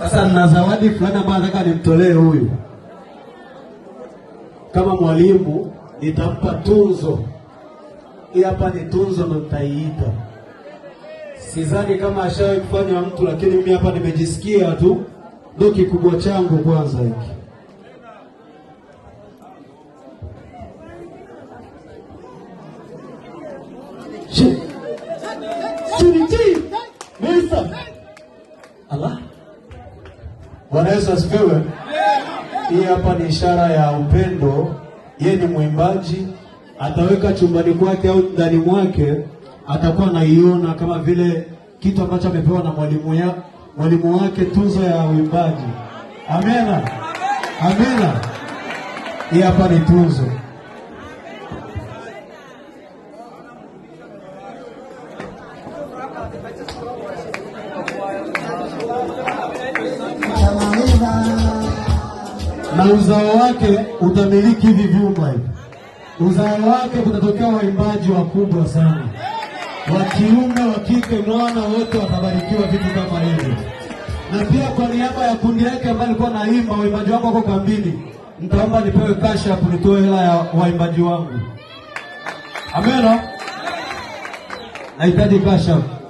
Sasa nina zawadi fulani ambayo nataka nimtolee huyu. Kama mwalimu nitampa tunzo. Hii hapa ni tunzo ndo nitaiita. Sidhani kama ashawahi kufanya mtu, lakini mimi hapa nimejisikia tu. Ndio kikubwa changu kwanza hiki. Allah. Bwana Yesu asifiwe. Hii hapa ni ishara ya upendo. Yeye ni mwimbaji, ataweka chumbani kwake au ndani mwake, atakuwa anaiona kama vile kitu ambacho amepewa na mwalimu wake, tuzo ya uimbaji. Amena. Amena. Hii hapa ni tuzo. Na uzao wake utamiliki hivi vyumba hivi. Uzao wake kutatokea waimbaji wakubwa sana, wa kiume, wa kike, mwana, wote watabarikiwa vitu kama hivi. Na pia kwa niaba ya kundi yake ambaye alikuwa naimba, waimbaji wangu wako kambini, nitaomba nipewe cash hapo, nitoe hela ya waimbaji wangu. Amena. Nahitaji cash hapo.